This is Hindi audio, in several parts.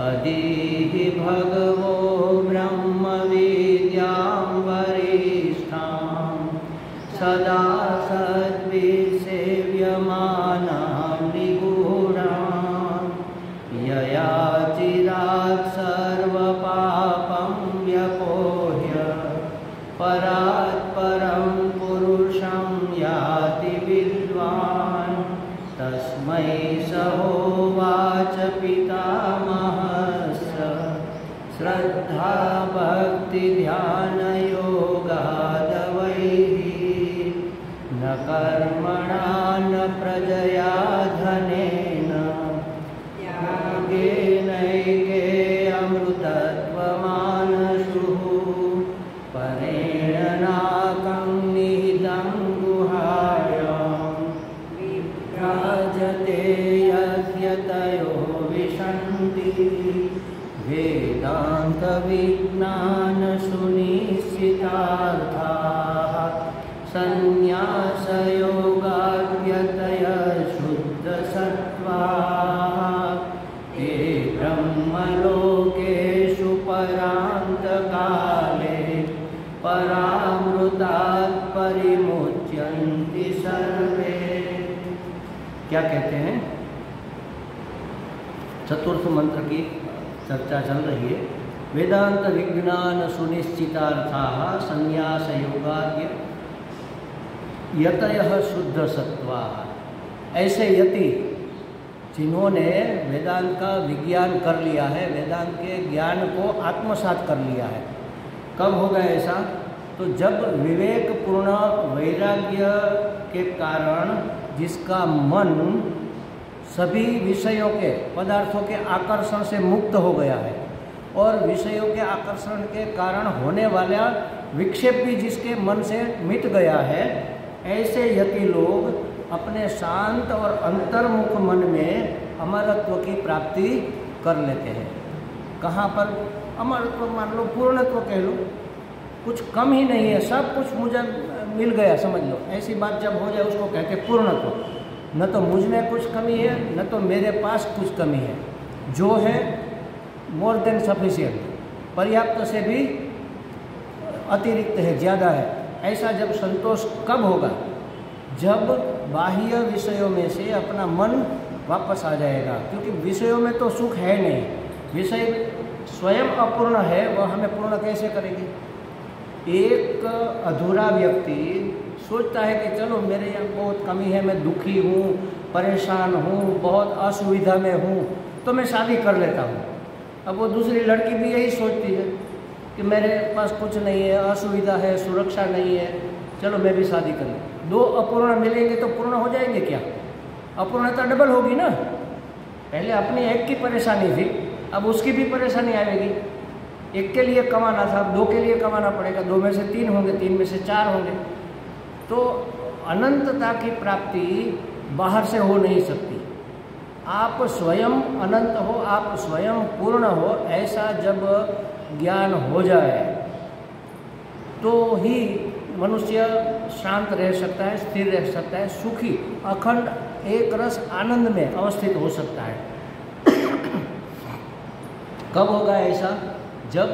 अदीहि भगवो ब्रह्मविद्यां वरिष्ठां सदा सद्भिर्सेव्यमानां निगूढां यया चिरात् सर्वपापं व्यपोह्य परात् परं पुरुषं याति विद्वान् तस्मै सहोवाच पितामहस्य श्रद्धा भक्ति ध्यान योगादवैः न कर्मणा न प्रजया धनेन त्यागेनैके अमृतत्वमानसुः परेण नाकं निहितं गुहायां विभ्राजते यद्यतयो विशन्ति वेदान्तविज्ञानसुनिश्चितार्थाः संन्यासयोगाद्यतयः शुद्धसत्त्वाः ते ब्रह्मलोकेषु परान्तकाले परामृतात् परिमुच्यन्ति सर्वे। क्या कहते हैं? चतुर्थ मंत्र की चर्चा चल रही है। वेदांत विज्ञान सुनिश्चितार्थाः संन्यास योगाद्य यतयः शुद्ध सत्त्वाः। ऐसे यति जिन्होंने वेदांत का विज्ञान कर लिया है, वेदांत के ज्ञान को आत्मसात कर लिया है। कब होगा ऐसा? तो जब विवेकपूर्ण वैराग्य के कारण जिसका मन सभी विषयों के पदार्थों के आकर्षण से मुक्त हो गया है और विषयों के आकर्षण के कारण होने वाला विक्षेप भी जिसके मन से मिट गया है, ऐसे यति लोग अपने शांत और अंतर्मुख मन में अमरत्व की प्राप्ति कर लेते हैं। कहाँ पर? अमरत्व मान लो, पूर्णत्व कह लो, कुछ कम ही नहीं है, सब कुछ मुझे मिल गया समझ लो। ऐसी बात जब हो जाए उसको कहते हैं पूर्णत्व। न तो मुझ में कुछ कमी है, न तो मेरे पास कुछ कमी है, जो है मोर देन सफिशिएंट, पर्याप्त से भी अतिरिक्त है, ज़्यादा है। ऐसा जब संतोष कब होगा? जब बाह्य विषयों में से अपना मन वापस आ जाएगा, क्योंकि विषयों में तो सुख है नहीं, विषय स्वयं अपूर्ण है, वह हमें पूर्ण कैसे करेगी? एक अधूरा व्यक्ति सोचता है कि चलो मेरे यहाँ बहुत कमी है, मैं दुखी हूँ, परेशान हूँ, बहुत असुविधा में हूँ, तो मैं शादी कर लेता हूँ। अब वो दूसरी लड़की भी यही सोचती है कि मेरे पास कुछ नहीं है, असुविधा है, सुरक्षा नहीं है, चलो मैं भी शादी कर लूँ। दो अपूर्ण मिलेंगे तो पूर्ण हो जाएंगे क्या? अपूर्णता डबल होगी ना। पहले अपनी एक की परेशानी थी, अब उसकी भी परेशानी आएगी। एक के लिए कमाना था, अब दो के लिए कमाना पड़ेगा, दो में से तीन होंगे, तीन में से चार होंगे। तो अनंतता की प्राप्ति बाहर से हो नहीं सकती। आप स्वयं अनंत हो, आप स्वयं पूर्ण हो, ऐसा जब ज्ञान हो जाए तो ही मनुष्य शांत रह सकता है, स्थिर रह सकता है, सुखी अखंड एक रस आनंद में अवस्थित हो सकता है। कब होगा ऐसा? जब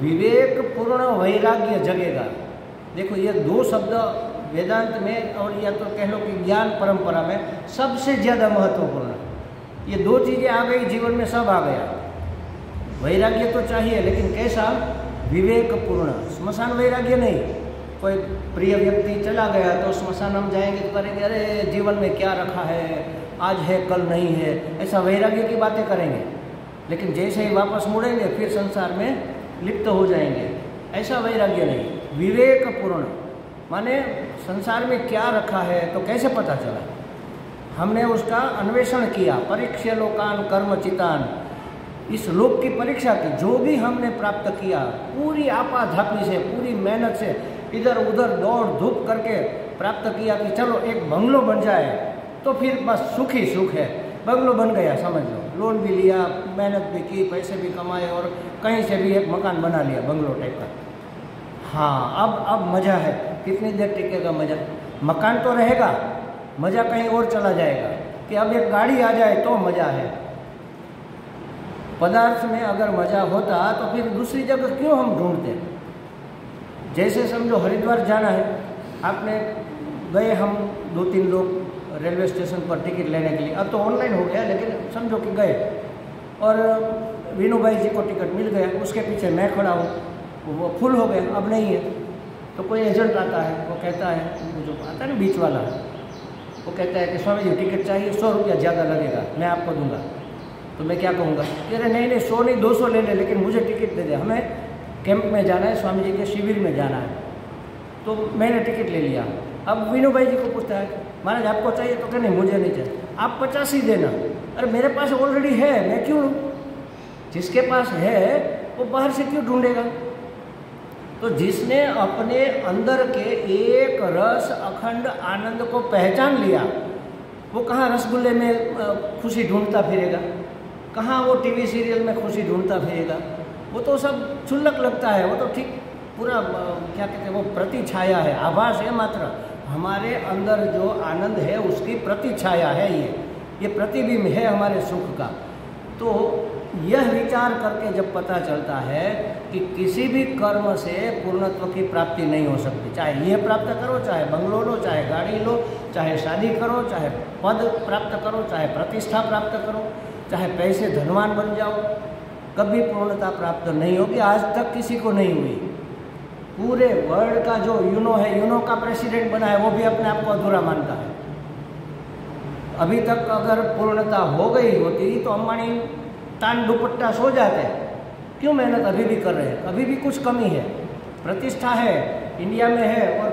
विवेकपूर्ण वैराग्य जगेगा। देखो ये दो शब्द वेदांत में और या तो कह लो कि ज्ञान परंपरा में सबसे ज़्यादा महत्वपूर्ण। ये दो चीज़ें आ गई जीवन में, सब आ गया। वैराग्य तो चाहिए, लेकिन कैसा? विवेकपूर्ण। स्मशान वैराग्य नहीं। कोई प्रिय व्यक्ति चला गया तो स्मशान हम जाएंगे तो करेंगे अरे जीवन में क्या रखा है, आज है कल नहीं है, ऐसा वैराग्य की बातें करेंगे। लेकिन जैसे ही वापस मुड़ेंगे फिर संसार में लिप्त हो जाएंगे, ऐसा वैराग्य नहीं। विवेकपूर्ण माने संसार में क्या रखा है तो कैसे पता चला? हमने उसका अन्वेषण किया। परीक्ष्य लोकान कर्मचितान, इस लोक की परीक्षा की। जो भी हमने प्राप्त किया पूरी आपाधापी से, पूरी मेहनत से, इधर उधर दौड़ धूप करके प्राप्त किया कि चलो एक बंगलो बन जाए तो फिर बस सुख ही सुख है। बंगलो बन गया समझ लो, लोन भी लिया, मेहनत भी की, पैसे भी कमाए और कहीं से भी एक मकान बना लिया बंगलो टाइप का। हाँ, अब मज़ा है। कितनी देर टिकेगा मज़ा? मकान तो रहेगा, मज़ा कहीं और चला जाएगा कि अब एक गाड़ी आ जाए तो मज़ा है। पदार्थ में अगर मज़ा होता तो फिर दूसरी जगह क्यों हम ढूंढते। जैसे समझो हरिद्वार जाना है, आपने गए, हम 2-3 लोग रेलवे स्टेशन पर टिकट लेने के लिए, अब तो ऑनलाइन हो गया, लेकिन समझो कि गए और वीनू भाई जी को टिकट मिल गया, उसके पीछे मैं खड़ा हूँ, वो फुल हो गया, अब नहीं है। तो कोई एजेंट आता है, वो कहता है, वो जो आता है ना बीच वाला, वो कहता है कि स्वामी जी टिकट चाहिए, 100 रुपया ज़्यादा लगेगा, मैं आपको दूंगा। तो मैं क्या कहूँगा, कह रहे नहीं 100 नहीं 200 ले ले, लेकिन मुझे टिकट दे दे, हमें कैंप में जाना है, स्वामी जी के शिविर में जाना है। तो मैंने टिकट ले लिया। अब वीनू भाई जी को पूछता है महाराज आपको चाहिए, तो कहने मुझे नहीं चाहिए, आप 50 ही देना। अरे मेरे पास ऑलरेडी है, मैं क्यों लूँ? जिसके पास है वो बाहर से क्यों ढूंढेगा? तो जिसने अपने अंदर के एक रस अखंड आनंद को पहचान लिया, वो कहाँ रसगुल्ले में खुशी ढूंढता फिरेगा, कहाँ वो टीवी सीरियल में खुशी ढूंढता फिरेगा। वो तो सब क्षुल्लक लगता है, वो तो ठीक पूरा क्या कहते हैं, वो प्रतिछाया है, आभास है मात्र। हमारे अंदर जो आनंद है उसकी प्रतिछाया है, ये प्रतिबिंब है हमारे सुख का। तो यह विचार करके जब पता चलता है कि किसी भी कर्म से पूर्णत्व की प्राप्ति नहीं हो सकती, चाहे ये प्राप्त करो, चाहे बंगलो लो, चाहे गाड़ी लो, चाहे शादी करो, चाहे पद प्राप्त करो, चाहे प्रतिष्ठा प्राप्त करो, चाहे पैसे धनवान बन जाओ, कभी पूर्णता प्राप्त नहीं होगी। आज तक किसी को नहीं हुई। पूरे वर्ल्ड का जो यूनो है, यूनो का प्रेसिडेंट बना है, वो भी अपने आप को अधूरा मानता है। अभी तक अगर पूर्णता हो गई होती तो अंबानी तान दुपट्टा सो जाते। क्यों मेहनत अभी भी कर रहे हैं? अभी भी कुछ कमी है, प्रतिष्ठा है, इंडिया में है और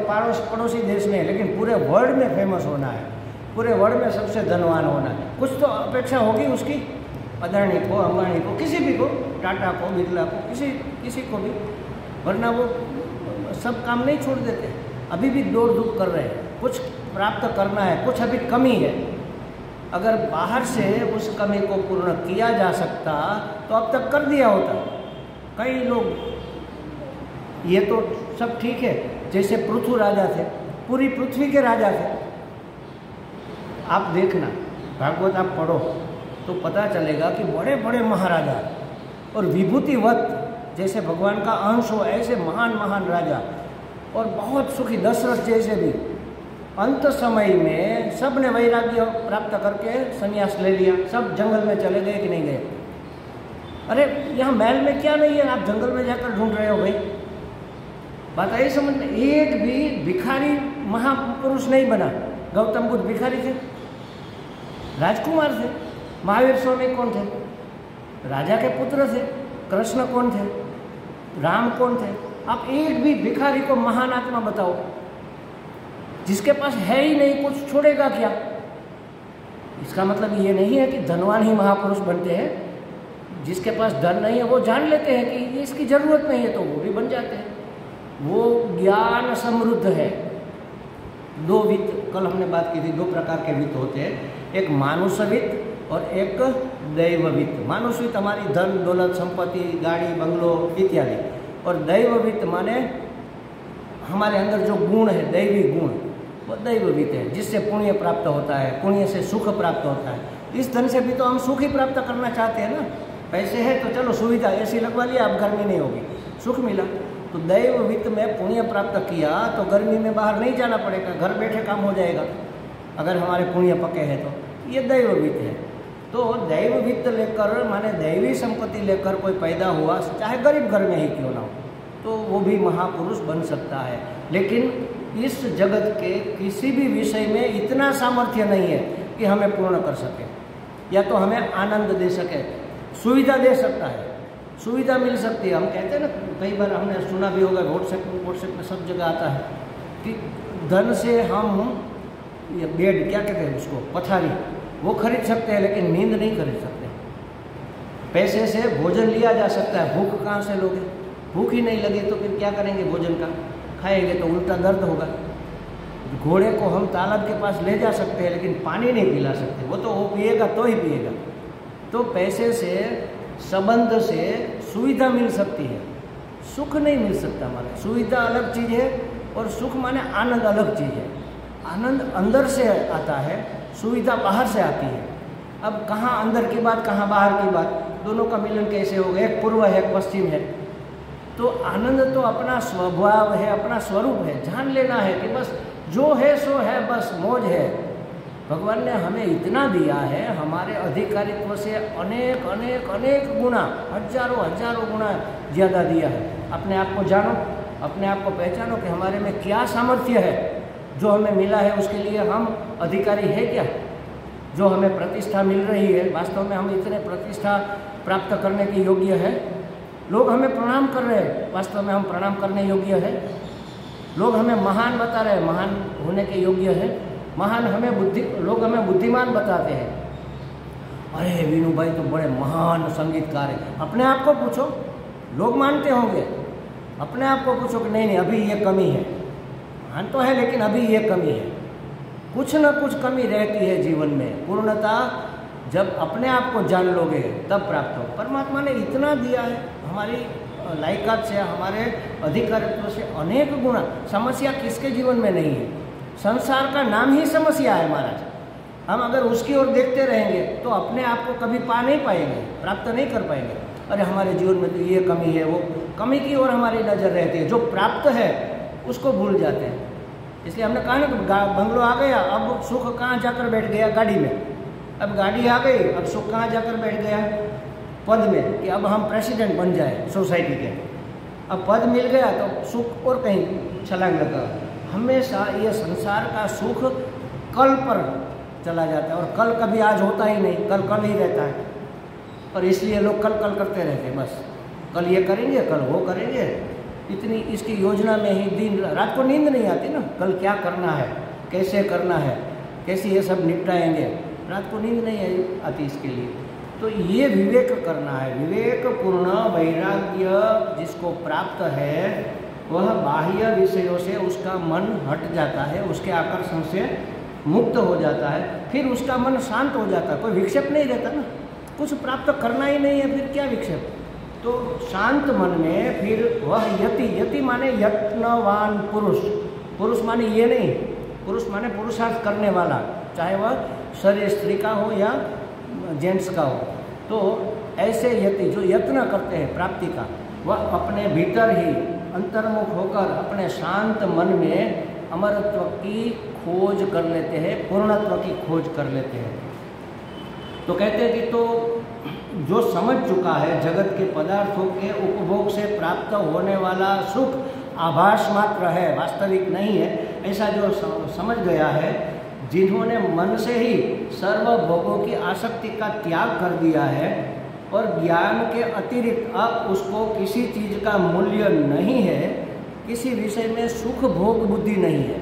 पड़ोसी देश में है, लेकिन पूरे वर्ल्ड में फेमस होना है, पूरे वर्ल्ड में सबसे धनवान होना है। कुछ तो अपेक्षा होगी उसकी, अदानी को, अंबानी को, किसी भी को, टाटा को, बिरला को, किसी को भी, वरना वो सब काम नहीं छोड़ देते। अभी भी दौड़ धूप कर रहे हैं, कुछ प्राप्त करना है, कुछ अभी कमी है। अगर बाहर से उस कमी को पूर्ण किया जा सकता तो अब तक कर दिया होता। कई लोग, ये तो सब ठीक है, जैसे पृथु राजा थे, पूरी पृथ्वी के राजा थे। आप देखना, भागवत आप पढ़ो तो पता चलेगा कि बड़े बड़े महाराजा और विभूतिवत, जैसे भगवान का अंश हो, ऐसे महान महान राजा और बहुत सुखी दशरथ जैसे भी, अंत समय में सब ने वैराग्य प्राप्त करके संन्यास ले लिया, सब जंगल में चले गए कि नहीं गए? अरे यहाँ महल में क्या नहीं है, आप जंगल में जाकर ढूंढ रहे हो भाई? बात आई समझ में। एक भी भिखारी महापुरुष नहीं बना। गौतम बुद्ध भिखारी थे, राजकुमार थे। महावीर स्वामी कौन थे? राजा के पुत्र थे। कृष्ण कौन थे? राम कौन थे? आप एक भी भिखारी को महान आत्मा बताओ। जिसके पास है ही नहीं, कुछ छोड़ेगा क्या? इसका मतलब ये नहीं है कि धनवान ही महापुरुष बनते हैं। जिसके पास धन नहीं है वो जान लेते हैं कि ये इसकी जरूरत नहीं है, तो वो भी बन जाते हैं। वो ज्ञान समृद्ध है। 2 वित्त, कल हमने बात की थी, 2 प्रकार के वित्त होते हैं, एक मानुषवित्त और एक दैव वित्त। मानुषवित्त हमारी धन दौलत संपत्ति, गाड़ी बंगलो इत्यादि, और दैव वित्त माने हमारे अंदर जो गुण है, दैवी गुण, वो दैव वित्त है, जिससे पुण्य प्राप्त होता है, पुण्य से सुख प्राप्त होता है। इस धन से भी तो हम सुख ही प्राप्त करना चाहते हैं ना। पैसे है तो चलो सुविधा, ऐसी लगवा लिया, अब गर्मी नहीं होगी, सुख मिला। तो दैव वित्त में पुण्य प्राप्त किया तो गर्मी में बाहर नहीं जाना पड़ेगा, घर बैठे काम हो जाएगा, अगर हमारे पुण्य पके हैं तो। ये दैव वित्त है। तो दैव वित्त लेकर, माने दैवी संपत्ति लेकर कोई पैदा हुआ, चाहे गरीब घर में ही क्यों ना हो, तो वो भी महापुरुष बन सकता है। लेकिन इस जगत के किसी भी विषय में इतना सामर्थ्य नहीं है कि हमें पूर्ण कर सके, या तो हमें आनंद दे सके। सुविधा दे सकता है, सुविधा मिल सकती है। हम कहते हैं ना, कई बार हमने सुना भी होगा, व्हाट्सएप में सब जगह आता है कि धन से हम ये बेड, क्या कहते हैं उसको, पथारी, वो खरीद सकते हैं, लेकिन नींद नहीं खरीद सकते। पैसे से भोजन लिया जा सकता है, भूख कहाँ से लोगे? भूख ही नहीं लगे तो फिर क्या करेंगे? भोजन का खाएंगे तो उल्टा दर्द होगा। घोड़े को हम तालाब के पास ले जा सकते हैं, लेकिन पानी नहीं पिला सकते, वो तो वो पिएगा तो ही पिएगा। तो पैसे से, संबंध से सुविधा मिल सकती है, सुख नहीं मिल सकता। हमारे सुविधा अलग चीज़ है और सुख माने आनंद अलग चीज़ है। आनंद अंदर से आता है, सुविधा बाहर से आती है। अब कहाँ अंदर की बात, कहाँ बाहर की बात? दोनों का मिलन कैसे होगा, एक पूर्व है एक पश्चिम है। तो आनंद तो अपना स्वभाव है, अपना स्वरूप है, जान लेना है कि बस जो है सो है, बस मौज है। भगवान ने हमें इतना दिया है, हमारे अधिकारित्व से अनेक अनेक अनेक गुना, हजारों हजारों गुना ज़्यादा दिया है। अपने आप को जानो, अपने आप को पहचानो कि हमारे में क्या सामर्थ्य है, जो हमें मिला है उसके लिए हम अधिकारी है क्या। जो हमें प्रतिष्ठा मिल रही है, वास्तव में हम इतने प्रतिष्ठा प्राप्त करने के योग्य है। लोग हमें प्रणाम कर रहे हैं, वास्तव में हम प्रणाम करने योग्य है। लोग हमें महान बता रहे हैं, महान होने के योग्य है। महान लोग हमें बुद्धिमान बताते हैं। अरे वीनू भाई तो बड़े महान संगीतकार है। अपने आप को पूछो, लोग मानते होंगे, अपने आप को पूछो कि नहीं अभी ये कमी है। महान तो है लेकिन अभी ये कमी है, कुछ न कुछ कमी रहती है जीवन में। पूर्णता जब अपने आप को जान लोगे तब प्राप्त हो। परमात्मा ने इतना दिया है, हमारी लायकात से, हमारे अधिकारित्व से अनेक गुना। समस्या किसके जीवन में नहीं है? संसार का नाम ही समस्या है महाराज। हम अगर उसकी ओर देखते रहेंगे तो अपने आप को कभी पा नहीं पाएंगे, प्राप्त नहीं कर पाएंगे। अरे हमारे जीवन में तो ये कमी है, वो कमी की ओर हमारी नज़र रहती है। जो प्राप्त है उसको भूल जाते हैं। इसलिए हमने कहा ना कि बंगलो आ गया, अब सुख कहाँ जाकर बैठ गया? गाड़ी में। अब गाड़ी आ गई, अब सुख कहाँ जाकर बैठ गया? पद में, कि अब हम प्रेसिडेंट बन जाए सोसाइटी के। अब पद मिल गया तो सुख और कहीं छलांग लगा। हमेशा ये संसार का सुख कल पर चला जाता है, और कल कभी आज होता ही नहीं, कल कल ही रहता है। और इसलिए लोग कल कल करते रहते हैं, बस कल ये करेंगे, कल वो करेंगे। इतनी इसकी योजना में ही दिन रात को नींद नहीं आती ना, कल क्या करना है, कैसे करना है, कैसे ये सब निपटाएंगे, रात को नींद नहीं आती इसके लिए। तो ये विवेक करना है। विवेकपूर्ण वैराग्य जिसको प्राप्त है वह बाह्य विषयों से उसका मन हट जाता है, उसके आकर्षण से मुक्त हो जाता है, फिर उसका मन शांत हो जाता है। कोई विक्षेप नहीं रहता ना, कुछ प्राप्त करना ही नहीं है, फिर क्या विक्षेप। तो शांत मन में फिर वह यति माने यत्नवान पुरुष। पुरुष माने ये नहीं, पुरुष माने पुरुषार्थ करने वाला, चाहे वह शरीर स्त्री का हो या जेंट्स का हो। तो ऐसे यति जो यत्न करते हैं प्राप्ति का, वह अपने भीतर ही अंतर्मुख होकर अपने शांत मन में अमरत्व की खोज कर लेते हैं, पूर्णत्व की खोज कर लेते हैं। तो कहते हैं कि तो जो समझ चुका है जगत के पदार्थों के उपभोग से प्राप्त होने वाला सुख आभास मात्र है, वास्तविक नहीं है, ऐसा जो समझ गया है, जिन्होंने मन से ही सर्व भोगों की आसक्ति का त्याग कर दिया है और ज्ञान के अतिरिक्त अब उसको किसी चीज़ का मूल्य नहीं है, किसी विषय में सुख भोग बुद्धि नहीं है,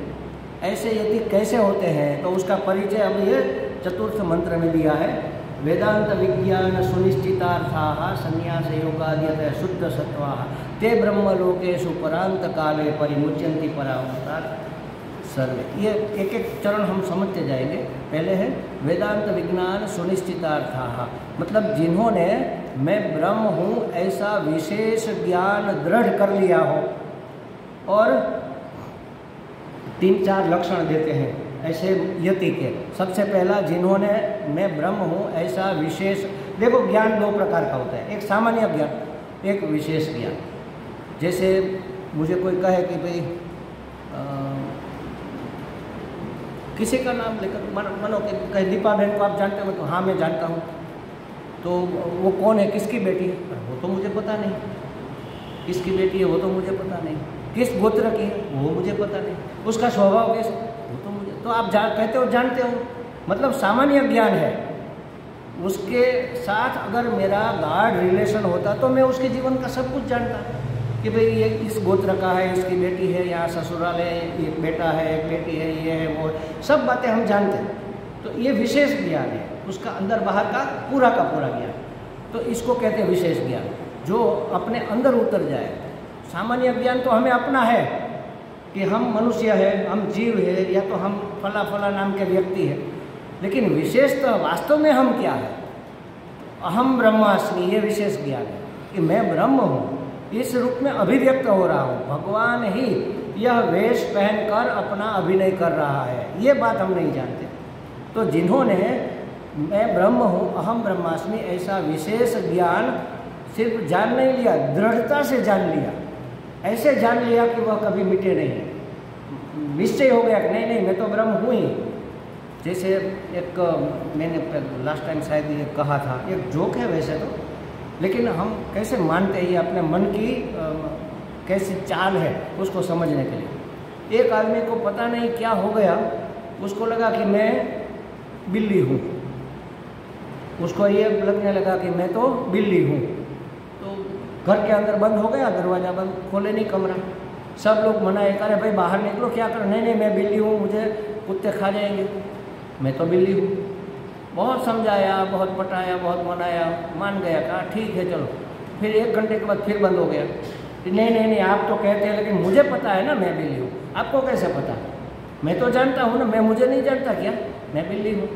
ऐसे यदि कैसे होते हैं? तो उसका परिचय अब ये चतुर्थ मंत्र में दिया है। वेदांत विज्ञान सुनिश्चितार्थाः संन्यास योगाद्यतः शुद्ध सत्वाः ते ब्रह्मलोकेषु परांत काले परिमुच्यन्ति परावृतात् सर्वे। ये एक एक चरण हम समझते जाएंगे। पहले है वेदांत विज्ञान सुनिश्चितार्थाः, मतलब जिन्होंने मैं ब्रह्म हूँ ऐसा विशेष ज्ञान दृढ़ कर लिया हो। और 3-4 लक्षण देते हैं ऐसे यति के। सबसे पहला, जिन्होंने मैं ब्रह्म हूँ ऐसा विशेष। देखो, ज्ञान 2 प्रकार का होता है, एक सामान्य ज्ञान, एक विशेष ज्ञान। जैसे मुझे कोई कहे कि भाई किसी का नाम लेकर, मानो कि कहे दीपा बहन को आप जानते हो, तो हाँ मैं जानता हूँ। तो वो कौन है, किसकी बेटी है, वो तो मुझे पता नहीं। किसकी बेटी है वो तो मुझे पता नहीं। किस गोत्र की है वो मुझे पता नहीं। उसका स्वभाव कैसे वो तो मुझे, तो आप कहते हो जानते हो, मतलब सामान्य ज्ञान है। उसके साथ अगर मेरा गाढ़ रिलेशन होता तो मैं उसके जीवन का सब कुछ जानता कि भाई ये इस गोत्र का है, इसकी बेटी है, यहाँ ससुराल है, एक बेटा है, एक बेटी है, ये है, वो सब बातें हम जानते हैं। तो ये विशेष ज्ञान है, उसका अंदर बाहर का पूरा ज्ञान। तो इसको कहते हैं विशेष ज्ञान, जो अपने अंदर उतर जाए। सामान्य ज्ञान तो हमें अपना है कि हम मनुष्य है, हम जीव है, या तो हम फला फला नाम के व्यक्ति है। लेकिन विशेषतः वास्तव में हम क्या है? अहम ब्रह्मास्मि, ये विशेष ज्ञान है कि मैं ब्रह्म हूँ, इस रूप में अभिव्यक्त हो रहा हूँ। भगवान ही यह वेश पहनकर अपना अभिनय कर रहा है, ये बात हम नहीं जानते। तो जिन्होंने मैं ब्रह्म हूँ, अहम ब्रह्मास्मि, ऐसा विशेष ज्ञान सिर्फ जान नहीं लिया, दृढ़ता से जान लिया। ऐसे जान लिया कि वह कभी मिटे नहीं। निश्चय हो गया कि नहीं नहीं मैं तो ब्रह्म हूँ ही। जैसे एक मैंने लास्ट टाइम शायद ये कहा था, एक जोक है वैसे तो, लेकिन हम कैसे मानते हैं, ये अपने मन की कैसी चाल है उसको समझने के लिए। एक आदमी को पता नहीं क्या हो गया, उसको लगा कि मैं बिल्ली हूँ, उसको ये लगने लगा कि मैं तो बिल्ली हूँ। तो घर के अंदर बंद हो गया, दरवाज़ा बंद, खोले नहीं कमरा। सब लोग मनाए, अरे भाई बाहर निकलो, क्या कर, नहीं नहीं मैं बिल्ली हूँ, मुझे कुत्ते खा जाएंगे, मैं तो बिल्ली हूँ। बहुत समझाया, बहुत पटाया, बहुत मनाया, मान गया, कहा ठीक है चलो। फिर 1 घंटे के बाद फिर बंद हो गया। नहीं नहीं नहीं आप तो कहते हैं, लेकिन मुझे पता है ना मैं बिल्ली हूँ। आपको कैसे पता? मैं तो जानता हूँ ना, मैं मुझे नहीं जानता क्या, मैं बिल्ली हूँ।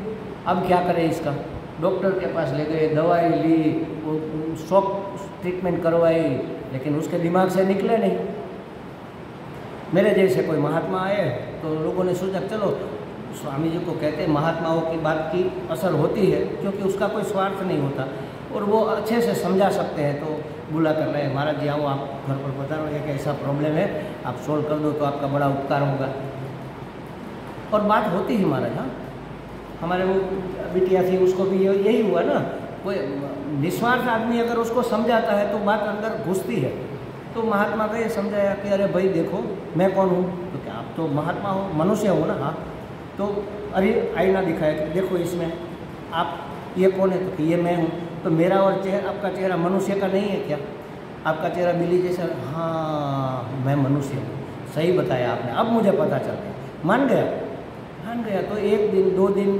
अब क्या करें इसका? डॉक्टर के पास ले गए, दवाई ली, वो शॉक ट्रीटमेंट करवाई, लेकिन उसके दिमाग से निकले नहीं। मेरे जैसे कोई महात्मा आए तो लोगों ने सोचा चलो स्वामी जी को कहते हैं महात्माओं की बात की असर होती है, क्योंकि उसका कोई स्वार्थ नहीं होता और वो अच्छे से समझा सकते हैं। तो बुला कर रहे हैं, महाराज जी आओ, आप घर पर बता रहे हैं कि ऐसा प्रॉब्लम है, आप सोल्व कर दो तो आपका बड़ा उपकार होगा। और बात होती ही महाराज। हाँ, हमारे वो बिटिया थी, उसको भी यही हुआ ना। कोई निस्वार्थ आदमी अगर उसको समझाता है तो बात अंदर घुसती है। तो महात्मा को ये समझाया कि अरे भाई देखो मैं कौन हूँ, तो क्या आप तो महात्मा हो, मनुष्य हो ना। हाँ, तो अरे आईना दिखाया कि देखो इसमें आप, ये कौन है, तो कि ये मैं हूँ। तो मेरा और आपका चेहरा मनुष्य का नहीं है क्या? आपका चेहरा बिल्ली जैसा। हाँ मैं मनुष्य हूँ, सही बताया आपने, अब मुझे पता चल गया। मान गया, मान गया। तो 1 दिन 2 दिन,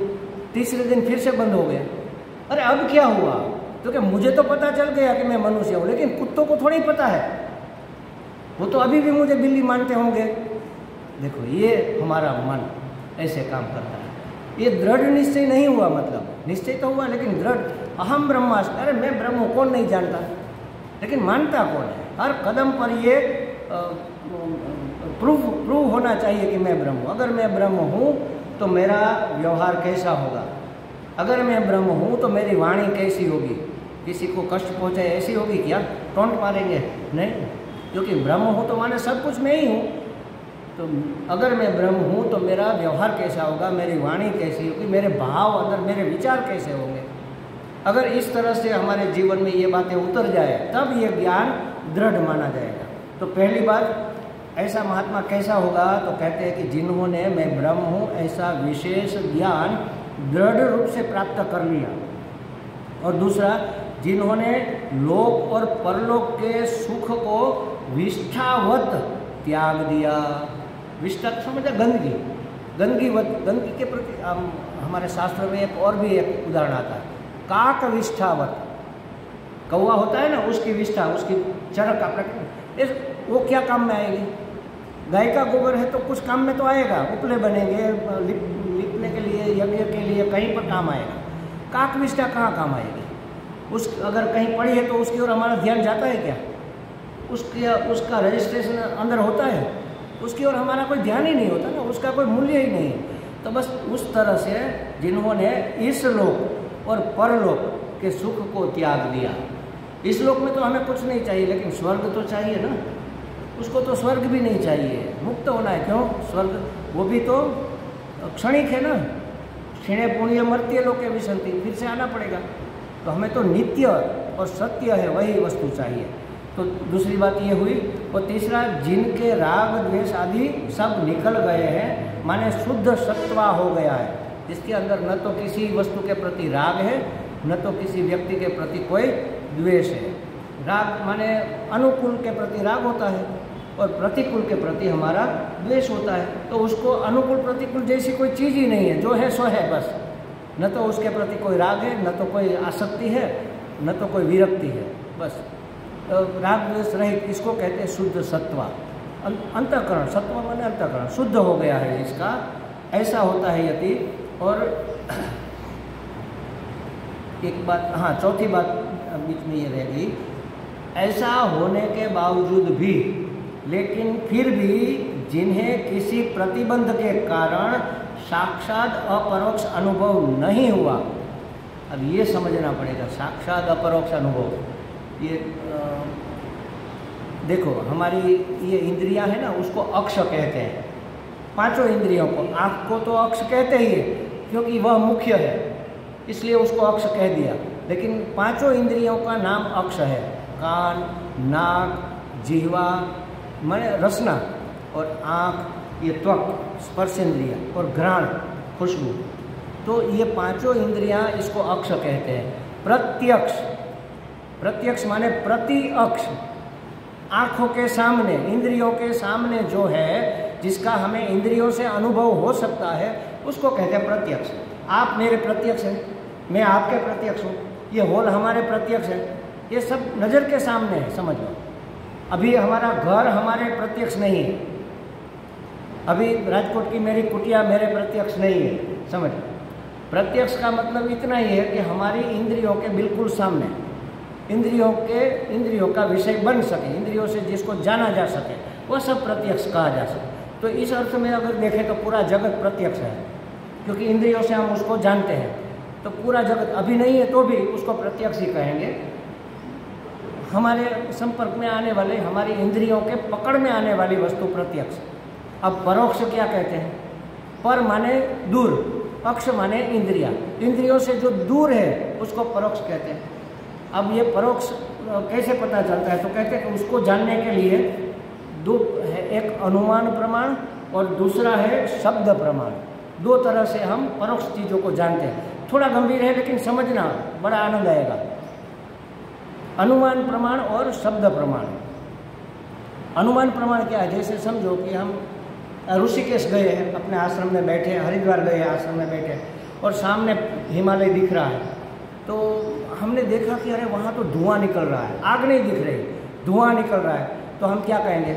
तीसरे दिन फिर से बंद हो गया। अरे अब क्या हुआ? तो क्या मुझे तो पता चल गया कि मैं मनुष्य हूँ, लेकिन कुत्तों को थोड़ी पता है, वो तो अभी भी मुझे बिल्ली मानते होंगे। देखो ये हमारा मन ऐसे काम करता है। ये दृढ़ निश्चय नहीं हुआ, मतलब निश्चय तो हुआ लेकिन दृढ़, अहम ब्रह्मास्मि, अरे मैं ब्रह्म हूँ, कौन नहीं जानता, लेकिन मानता कौन है? हर कदम पर ये प्रूव होना चाहिए कि मैं ब्रह्म हूँ। अगर मैं ब्रह्म हूँ तो मेरा व्यवहार कैसा होगा? अगर मैं ब्रह्म हूँ तो मेरी वाणी कैसी होगी? किसी को कष्ट पहुँचाए ऐसी होगी क्या? टोंट मारेंगे? नहीं, क्योंकि ब्रह्म हूँ तो माने सब कुछ मैं ही हूँ। तो अगर मैं ब्रह्म हूँ तो मेरा व्यवहार कैसा होगा, मेरी वाणी कैसी होगी, मेरे भाव अंदर, मेरे विचार कैसे होंगे? अगर इस तरह से हमारे जीवन में ये बातें उतर जाए तब ये ज्ञान दृढ़ माना जाएगा। तो पहली बात, ऐसा महात्मा कैसा होगा? तो कहते हैं कि जिन्होंने मैं ब्रह्म हूँ ऐसा विशेष ज्ञान दृढ़ रूप से प्राप्त कर लिया। और दूसरा, जिन्होंने लोक और परलोक के सुख को विष्ठावत त्याग दिया। विष्ठा समझा, गंदगी, गंदगी के प्रति हमारे शास्त्र में एक और भी एक उदाहरण आता है, काक विष्ठावत। कौवा होता है ना, उसकी विष्ठा, उसकी चरक का प्रकृति, वो क्या काम में आएगी? गाय का गोबर है तो कुछ काम में तो आएगा, उपले बनेंगे, लिपने के लिए, यज्ञ के लिए, कहीं पर काम आएगा। काक विष्ठा कहाँ काम आएगी? अगर कहीं पड़ी है तो उसकी ओर हमारा ध्यान जाता है क्या? उसका रजिस्ट्रेशन अंदर होता है, उसकी ओर हमारा कोई ध्यान ही नहीं होता ना, उसका कोई मूल्य ही नहीं है। तो बस उस तरह से जिन्होंने इस लोक और परलोक के सुख को त्याग दिया। इस लोक में तो हमें कुछ नहीं चाहिए, लेकिन स्वर्ग तो चाहिए ना। उसको तो स्वर्ग भी नहीं चाहिए, मुक्त होना है। क्यों? स्वर्ग वो भी तो क्षणिक है ना, क्षीणे पुण्य मर्त्य लोके विसंति, फिर से आना पड़ेगा। तो हमें तो नित्य और सत्य है वही वस्तु चाहिए। तो दूसरी बात ये हुई। और तीसरा, जिनके राग द्वेष आदि सब निकल गए हैं, माने शुद्ध सत्वा हो गया है, जिसके अंदर न तो किसी वस्तु के प्रति राग है, न तो किसी व्यक्ति के प्रति कोई द्वेष है। राग माने अनुकूल के प्रति राग होता है और प्रतिकूल के प्रति हमारा द्वेष होता है। तो उसको अनुकूल प्रतिकूल जैसी कोई चीज़ ही नहीं है, जो है सो है बस। न तो उसके प्रति कोई राग है, न तो कोई आसक्ति है, न तो कोई विरक्ति है, बस राग द्वेष रहित। इसको कहते हैं शुद्ध सत्वा, अंतःकरण। सत्वा माने अंतःकरण, शुद्ध हो गया है इसका, ऐसा होता है यति। और एक बात, हाँ चौथी बात बीच में ये रह गई, ऐसा होने के बावजूद भी, लेकिन फिर भी जिन्हें किसी प्रतिबंध के कारण साक्षात अपरोक्ष अनुभव नहीं हुआ, अब ये समझना पड़ेगा साक्षात अपरोक्ष अनुभव। ये देखो हमारी ये इंद्रियां है ना, उसको अक्ष कहते हैं। पांचों इंद्रियों को, आँख को तो अक्ष कहते ही है क्योंकि वह मुख्य है, इसलिए उसको अक्ष कह दिया। लेकिन पांचों इंद्रियों का नाम अक्ष है। कान, नाक, जिह्वा माने रसना, और आँख ये त्वक स्पर्श इंद्रिया, और घ्राण खुशबू। तो ये पांचों इंद्रियां इसको अक्ष कहते हैं। प्रत्यक्ष, प्रत्यक्ष माने प्रति अक्ष, आँखों के सामने, इंद्रियों के सामने जो है, जिसका हमें इंद्रियों से अनुभव हो सकता है, उसको कहते हैं प्रत्यक्ष। आप मेरे प्रत्यक्ष हैं, मैं आपके प्रत्यक्ष हूँ, ये होल हमारे प्रत्यक्ष है, ये सब नज़र के सामने है, समझ लो। अभी हमारा घर हमारे प्रत्यक्ष नहीं है, अभी राजकोट की मेरी कुटिया मेरे प्रत्यक्ष नहीं है, समझ। प्रत्यक्ष का मतलब इतना ही है कि हमारी इंद्रियों के बिल्कुल सामने, इंद्रियों का विषय बन सके, इंद्रियों से जिसको जाना जा सके, वह सब प्रत्यक्ष कहा जा सके। तो इस अर्थ में अगर देखें तो पूरा जगत प्रत्यक्ष है, क्योंकि इंद्रियों से हम उसको जानते हैं। तो पूरा जगत अभी नहीं है तो भी उसको प्रत्यक्ष ही कहेंगे। हमारे संपर्क में आने वाले, हमारी इंद्रियों के पकड़ में आने वाली वस्तु प्रत्यक्ष। अब परोक्ष क्या कहते हैं? पर माने दूर, अक्ष माने इंद्रिया, इंद्रियों से जो दूर है उसको परोक्ष कहते हैं। अब ये परोक्ष कैसे पता चलता है? तो कहते हैं कि उसको जानने के लिए दो है, एक अनुमान प्रमाण और दूसरा है शब्द प्रमाण। दो तरह से हम परोक्ष चीज़ों को जानते हैं। थोड़ा गंभीर है लेकिन समझना बड़ा आनंद आएगा। अनुमान प्रमाण और शब्द प्रमाण। अनुमान प्रमाण क्या है? जैसे समझो कि हम ऋषिकेश गए हैं, अपने आश्रम में बैठे, हरिद्वार गए आश्रम में बैठे, और सामने हिमालय दिख रहा है। तो हमने देखा कि अरे वहाँ तो धुआं निकल रहा है, आग नहीं दिख रही, धुआं निकल रहा है। तो हम क्या कहेंगे?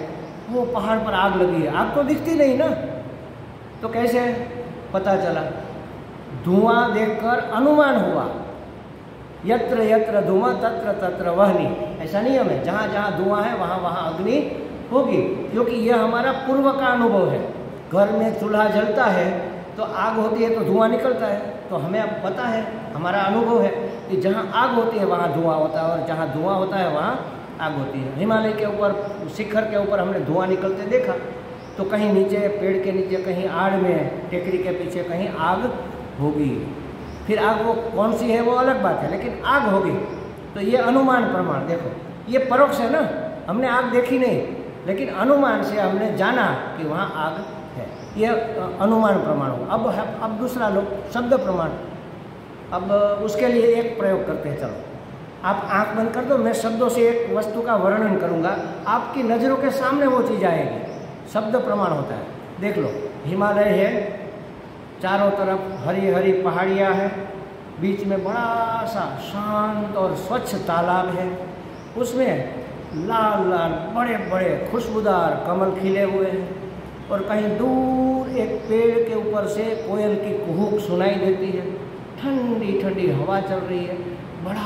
वो पहाड़ पर आग लगी है। आग तो दिखती नहीं ना, तो कैसे पता चला? धुआं देखकर अनुमान हुआ। यत्र यत्र धुआं तत्र तत्र वह्नि, ऐसा नियम है, जहाँ जहाँ धुआं है वहाँ वहाँ अग्नि होगी, क्योंकि यह हमारा पूर्व का अनुभव है। घर में चूल्हा जलता है तो आग होती है तो धुआं निकलता है, तो हमें अब पता है, हमारा अनुभव है कि जहाँ आग होती है वहाँ धुआं होता है, और जहाँ धुआं होता है वहाँ आग होती है। हिमालय के ऊपर, शिखर के ऊपर हमने धुआं निकलते देखा, तो कहीं नीचे पेड़ के नीचे, कहीं आड़ में टेकरी के पीछे कहीं आग होगी। फिर आग वो कौन सी है वो अलग बात है, लेकिन आग होगी। तो ये अनुमान प्रमाण, देखो ये परोक्ष है ना, हमने आग देखी नहीं, लेकिन अनुमान से हमने जाना कि वहाँ आग है, यह अनुमान प्रमाण हो। अब दूसरा लो शब्द प्रमाण। अब उसके लिए एक प्रयोग करते हैं। चलो आप आँख बंद कर दो, मैं शब्दों से एक वस्तु का वर्णन करूँगा, आपकी नज़रों के सामने वो चीज़ आएगी। शब्द प्रमाण होता है। देख लो, हिमालय है, चारों तरफ हरी हरी पहाड़ियाँ हैं, बीच में बड़ा सा शांत और स्वच्छ तालाब है, उसमें लाल लाल बड़े बड़े खुशबूदार कमल खिले हुए हैं, और कहीं दूर एक पेड़ के ऊपर से कोयल की कुहूक सुनाई देती है, ठंडी ठंडी हवा चल रही है, बड़ा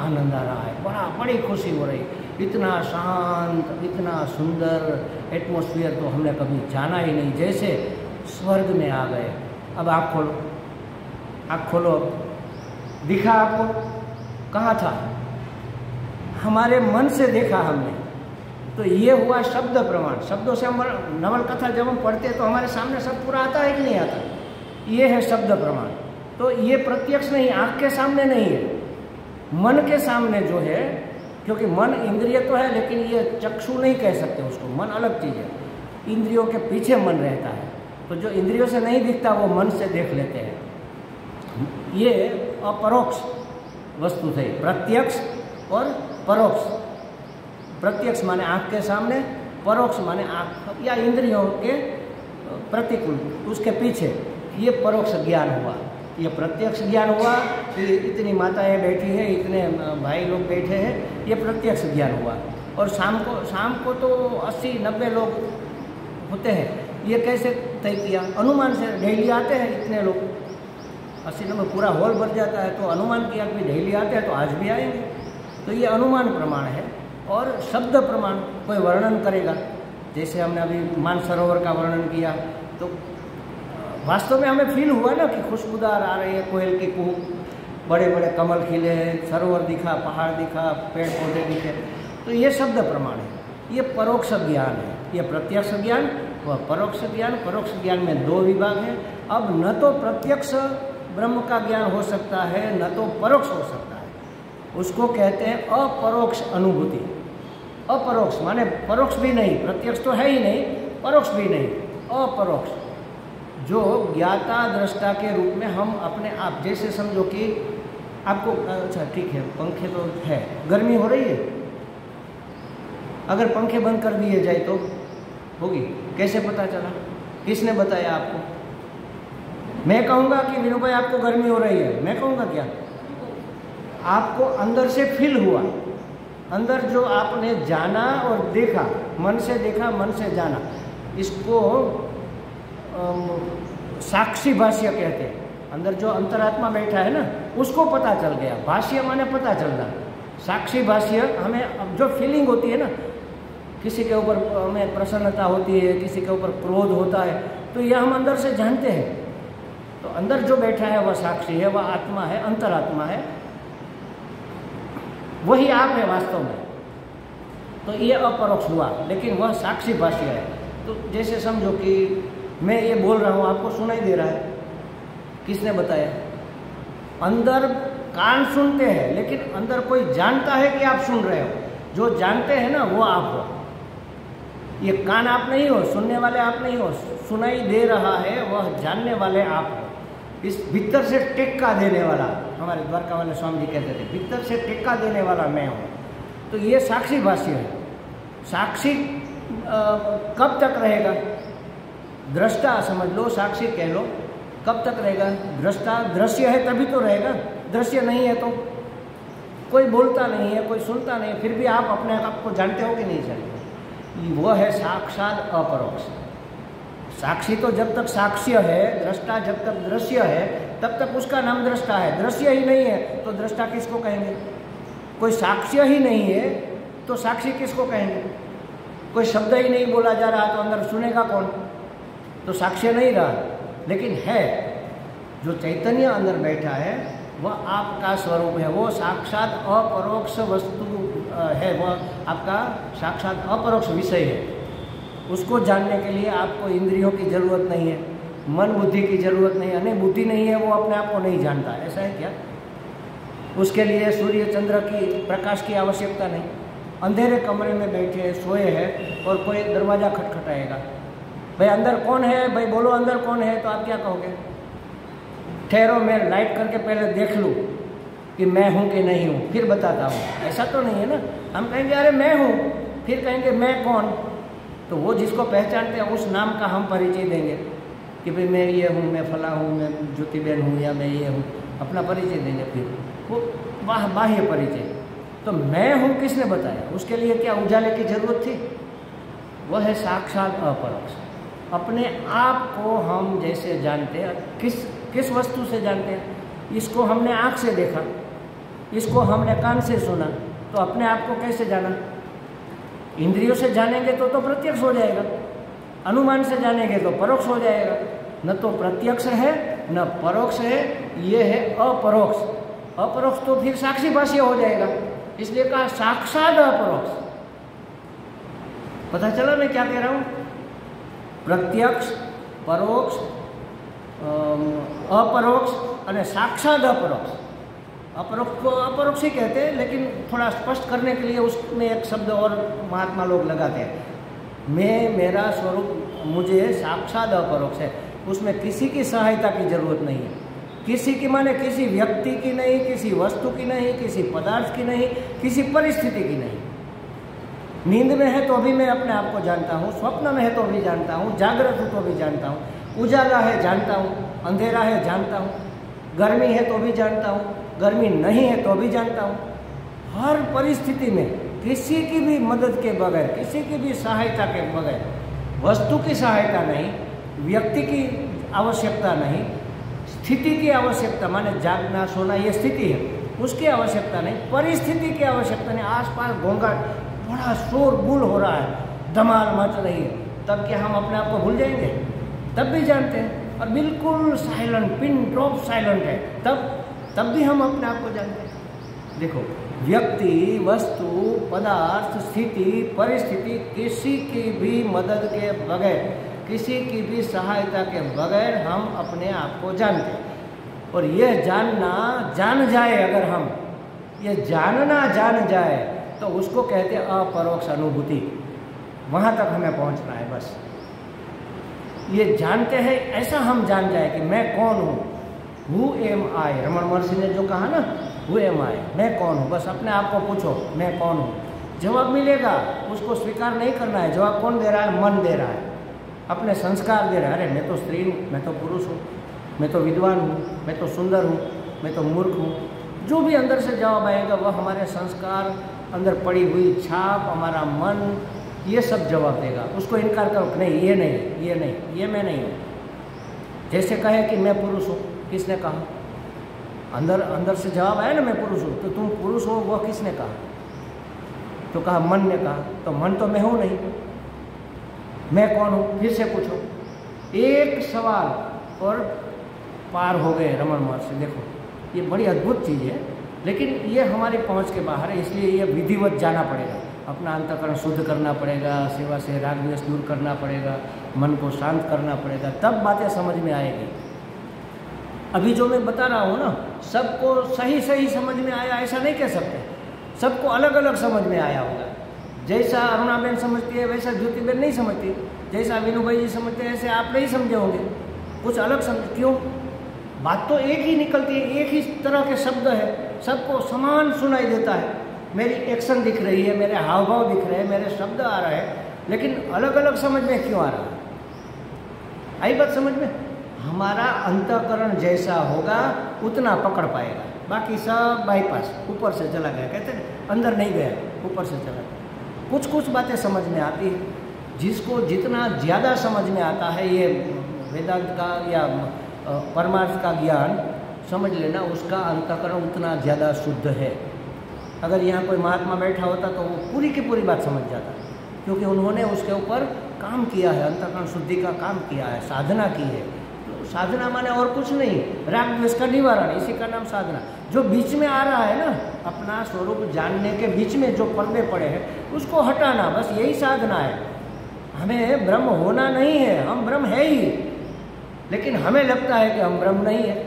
आनंद आ रहा है, बड़ी खुशी हो रही है। इतना शांत, इतना सुंदर एटमॉस्फेयर तो हमने कभी जाना ही नहीं, जैसे स्वर्ग में आ गए। अब आँख खोलो, आँख खोलो, दिखा आपको? कहाँ था? हमारे मन से देखा हमने। तो ये हुआ शब्द प्रमाण। शब्दों से हम नवलकथा जब हम पढ़ते हैं तो हमारे सामने सब पूरा आता है कि नहीं आता? ये है शब्द प्रमाण। तो ये प्रत्यक्ष नहीं, आँख के सामने नहीं है, मन के सामने जो है, क्योंकि मन इंद्रिय तो है, लेकिन ये चक्षु नहीं कह सकते उसको, मन अलग चीज़ है, इंद्रियों के पीछे मन रहता है। तो जो इंद्रियों से नहीं दिखता वो मन से देख लेते हैं। ये अपरोक्ष वस्तु थे, प्रत्यक्ष और परोक्ष। प्रत्यक्ष माने आँख के सामने, परोक्ष माने आँख या इंद्रियों के प्रतिकूल, उसके पीछे, ये परोक्ष ज्ञान हुआ। ये प्रत्यक्ष ज्ञान हुआ कि इतनी माताएं बैठी हैं, इतने भाई लोग बैठे हैं, ये प्रत्यक्ष ज्ञान हुआ। और शाम को तो 80-90 लोग होते हैं। ये कैसे तय किया? अनुमान से। डेली आते हैं इतने लोग, 80-90 पूरा हॉल भर जाता है, तो अनुमान किया कि डेली आते हैं तो आज भी आएंगे। तो ये अनुमान प्रमाण है। और शब्द प्रमाण, कोई वर्णन करेगा, जैसे हमने अभी मानसरोवर का वर्णन किया, तो वास्तव में हमें फील हुआ ना कि खुशबूदार आ रही है कोयल की कुहू, बड़े बड़े कमल खिले, सरोवर दिखा, पहाड़ दिखा, पेड़ पौधे दिखे, तो ये शब्द प्रमाण है, ये परोक्ष ज्ञान है। ये प्रत्यक्ष ज्ञान व परोक्ष ज्ञान। परोक्ष ज्ञान में दो विभाग हैं। अब न तो प्रत्यक्ष ब्रह्म का ज्ञान हो सकता है, न तो परोक्ष हो सकता है। उसको कहते हैं अपरोक्ष अनुभूति। अपरोक्ष माने परोक्ष भी नहीं, प्रत्यक्ष तो है ही नहीं, परोक्ष भी नहीं, अपरोक्ष, जो ज्ञाता दृष्टा के रूप में हम अपने आप, जैसे समझो कि आपको, अच्छा ठीक है, पंखे तो है, गर्मी हो रही है, अगर पंखे बंद कर दिए जाए तो होगी, कैसे पता चला, किसने बताया आपको? मैं कहूँगा कि विनोद भाई आपको गर्मी हो रही है, मैं कहूँगा क्या? आपको अंदर से फील हुआ, अंदर जो आपने जाना और देखा, मन से देखा, मन से जाना, इसको साक्षी भाष्य कहते हैं। अंदर जो अंतरात्मा बैठा है ना, उसको पता चल गया। भाष्य माने पता चलना, साक्षी भाष्य हमें जो फीलिंग होती है ना, किसी के ऊपर हमें प्रसन्नता होती है, किसी के ऊपर क्रोध होता है, तो यह हम अंदर से जानते हैं। तो अंदर जो बैठा है वह साक्षी है, वह आत्मा है, अंतरात्मा है, वही आप है वास्तव में। तो ये अपरोक्ष हुआ, लेकिन वह साक्षी भाष्य है। तो जैसे समझो कि मैं ये बोल रहा हूँ, आपको सुनाई दे रहा है, किसने बताया? अंदर कान सुनते हैं, लेकिन अंदर कोई जानता है कि आप सुन रहे हो। जो जानते हैं ना, वो आप हो। ये कान आप नहीं हो, सुनने वाले आप नहीं हो, सुनाई दे रहा है वह जानने वाले आप हो। इस भीतर से टेक्का देने वाला, हमारे द्वारका वाले स्वामी जी कहते थे, भीतर से टेक्का देने वाला मैं हूँ। तो ये साक्षी भाष्य है। साक्षी कब तक रहेगा? दृष्टा समझ लो, साक्षी कह लो, कब तक रहेगा? दृष्टा दृश्य है तभी तो रहेगा, दृश्य नहीं है तो कोई बोलता नहीं है, कोई सुनता नहीं, फिर भी आप अपने आप को जानते हो कि नहीं जानते? वह है साक्षात अपरोक्ष। साक्षी तो जब तक साक्ष्य है, दृष्टा जब तक दृश्य है, तब तक उसका नाम दृष्टा है। दृश्य ही नहीं है तो दृष्टा किसको कहेंगे? कोई साक्ष्य ही नहीं है तो साक्षी किसको कहेंगे? कोई शब्द ही नहीं बोला जा रहा तो अंदर सुनेगा कौन? तो साक्ष्य नहीं रहा, लेकिन है जो चैतन्य अंदर बैठा है वह आपका स्वरूप है, वो साक्षात अपरोक्ष वस्तु है, वह आपका साक्षात अपरोक्ष विषय है। उसको जानने के लिए आपको इंद्रियों की जरूरत नहीं है, मन बुद्धि की जरूरत नहीं है। नहीं, बुद्धि नहीं है, वो अपने आप को नहीं जानता, ऐसा है क्या? उसके लिए सूर्य चंद्र की प्रकाश की आवश्यकता नहीं। अंधेरे कमरे में बैठे सोए हैं और कोई दरवाज़ा खटखटाएगा, भाई अंदर कौन है, भाई बोलो अंदर कौन है, तो आप क्या कहोगे? ठहरो, मैं लाइट करके पहले देख लूँ कि मैं हूँ कि नहीं हूँ, फिर बताता हूँ। ऐसा तो नहीं है ना। हम कहेंगे अरे मैं हूँ, फिर कहेंगे मैं कौन? तो वो जिसको पहचानते हैं उस नाम का हम परिचय देंगे कि भाई मैं ये हूँ, मैं फला हूँ, मैं ज्योतिबेन हूँ, या मैं ये हूँ, अपना परिचय देंगे। फिर वो बाह्य परिचय। तो मैं हूँ किसने बताया? उसके लिए क्या उजाले की जरूरत थी? वह है साक्षात अपरोक्ष। अपने आप को हम जैसे जानते हैं, किस वस्तु से जानते हैं? इसको हमने आँख से देखा, इसको हमने कान से सुना, तो अपने आप को कैसे जाना? इंद्रियों से जानेंगे तो प्रत्यक्ष हो जाएगा, अनुमान से जानेंगे तो परोक्ष हो जाएगा। न तो प्रत्यक्ष है न परोक्ष है, ये है अपरोक्ष। अपरोक्ष तो फिर साक्षी भाष्य हो जाएगा, इसलिए कहा साक्षात अपरोक्ष। पता चला मैं क्या कह रहा हूँ? प्रत्यक्ष, परोक्ष, अपरोक्ष और साक्षात अपरोक्ष। अपरोक्ष को अपरोक्ष ही कहते हैं, लेकिन थोड़ा स्पष्ट करने के लिए उसमें एक शब्द और महात्मा लोग लगाते हैं, मैं, मेरा स्वरूप मुझे साक्षात अपरोक्ष है। उसमें किसी की सहायता की जरूरत नहीं है, किसी की माने किसी व्यक्ति की नहीं, किसी वस्तु की नहीं, किसी पदार्थ की नहीं, किसी परिस्थिति की नहीं। नींद में है तो भी मैं अपने आप को जानता हूँ, स्वप्न में है तो भी जानता हूँ, जागृत हूँ तो भी जानता हूँ, उजाला है जानता हूँ, अंधेरा है जानता हूँ, गर्मी है तो भी जानता हूँ, गर्मी नहीं है तो भी जानता हूँ। हर परिस्थिति में किसी की भी मदद के बगैर, किसी की भी सहायता के बगैर, वस्तु की सहायता नहीं, व्यक्ति की आवश्यकता नहीं, स्थिति की आवश्यकता माने जागना सोना ये स्थिति है, उसकी आवश्यकता नहीं, परिस्थिति की आवश्यकता नहीं। आसपास घोंघाट, बड़ा शोर गुल हो रहा है, धमाल मच रही है, तब क्या हम अपने आप को भूल तब भी जानते हैं। और बिल्कुल साइलेंट, पिन ड्रॉप साइलेंट है, तब भी हम अपने आप को जानते हैं। देखो, व्यक्ति, वस्तु, पदार्थ, स्थिति, परिस्थिति, किसी की भी मदद के बगैर, किसी की भी सहायता के बगैर हम अपने आप को जानते हैं। और यह जानना जान जाए, अगर हम ये जानना जान जाए तो उसको कहते हैं अपरोक्ष अनुभूति। वहाँ तक हमें पहुँचना है बस। ये जानते हैं, ऐसा हम जान जाए कि मैं कौन हूँ। हु एम आई, रमन महर्षि ने जो कहा ना, हु एम आई, मैं कौन हूँ। बस अपने आप को पूछो, मैं कौन हूँ। जवाब मिलेगा, उसको स्वीकार नहीं करना है। जवाब कौन दे रहा है? मन दे रहा है, अपने संस्कार दे रहा है। अरे मैं तो स्त्री हूँ, मैं तो पुरुष हूँ, मैं तो विद्वान हूँ, मैं तो सुंदर हूँ, मैं तो मूर्ख हूँ। जो भी अंदर से जवाब आएगा वह हमारे संस्कार, अंदर पड़ी हुई छाप, हमारा मन, ये सब जवाब देगा। उसको इनकार करो, नहीं ये नहीं, ये नहीं, ये मैं नहीं हूँ। जैसे कहे कि मैं पुरुष हूँ, किसने कहा? अंदर अंदर से जवाब आया ना, मैं पुरुष हूँ। तो तुम पुरुष हो, वह किसने कहा? तो कहा मन ने कहा। तो मन तो मैं हूँ नहीं, मैं कौन हूँ? फिर से पूछो। एक सवाल और पार हो गए रमन महर्षि। देखो, ये बड़ी अद्भुत चीज़ है, लेकिन ये हमारी पहुँच के बाहर है। इसलिए ये विधिवत जाना पड़ेगा, अपना अंतःकरण शुद्ध करना पड़ेगा, सेवा से राग द्वेष दूर करना पड़ेगा, मन को शांत करना पड़ेगा, तब बातें समझ में आएगी। अभी जो मैं बता रहा हूँ ना, सबको सही सही समझ में आया ऐसा नहीं कह सकते। सबको अलग अलग समझ में आया होगा। जैसा अरुणाबेन समझती है वैसा ज्योतिबेन नहीं समझती, जैसा विनू भाई जी समझते हैं ऐसे आप नहीं समझे होंगे, कुछ अलग समझ। क्यों? बात तो एक ही निकलती है, एक ही तरह के शब्द है, सबको समान सुनाई देता है। मेरी एक्शन दिख रही है, मेरे हाव भाव दिख रहे हैं, मेरे शब्द आ रहे हैं, लेकिन अलग अलग समझ में क्यों आ रहा है? आई बात समझ में? हमारा अंतःकरण जैसा होगा उतना पकड़ पाएगा, बाकी सब बाईपास, ऊपर से चला गया। कहते हैं अंदर नहीं गया, ऊपर से चला गया। कुछ कुछ बातें समझ में आती है। जिसको जितना ज़्यादा समझ में आता है, ये वेदांत का या परमार्थ का ज्ञान समझ लेना, उसका अंतःकरण उतना ज़्यादा शुद्ध है। अगर यहाँ कोई महात्मा बैठा होता तो वो पूरी की पूरी बात समझ जाता, क्योंकि उन्होंने उसके ऊपर काम किया है, अंतःकरण शुद्धि का काम किया है, साधना की है। तो साधना माने और कुछ नहीं, राग द्वेष का निवारण, इसी का नाम साधना। जो बीच में आ रहा है ना, अपना स्वरूप जानने के बीच में जो पर्दे पड़े हैं उसको हटाना, बस यही साधना है। हमें ब्रह्म होना नहीं है, हम ब्रह्म है ही, लेकिन हमें लगता है कि हम ब्रह्म नहीं है,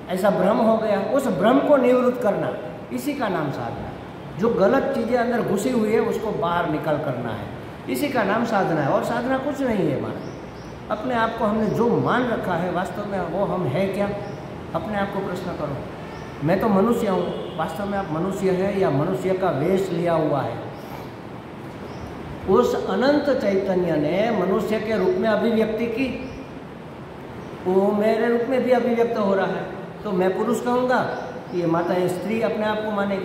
ऐसा भ्रम हो गया। उस भ्रम को निवृत्त करना, इसी का नाम साधना। जो गलत चीज़ें अंदर घुसी हुई है उसको बाहर निकल करना है, इसी का नाम साधना है। और साधना कुछ नहीं है हमारा। अपने आप को हमने जो मान रखा है वास्तव में वो हम है क्या? अपने आप को प्रश्न करो। मैं तो मनुष्य हूँ, वास्तव में आप मनुष्य है या मनुष्य का वेश लिया हुआ है? उस अनंत चैतन्य ने मनुष्य के रूप में अभिव्यक्ति की, वो मेरे रूप में भी अभिव्यक्त हो रहा है। तो मैं पुरुष कहूँगा, ये माता स्त्री अपने आप को मानेगी।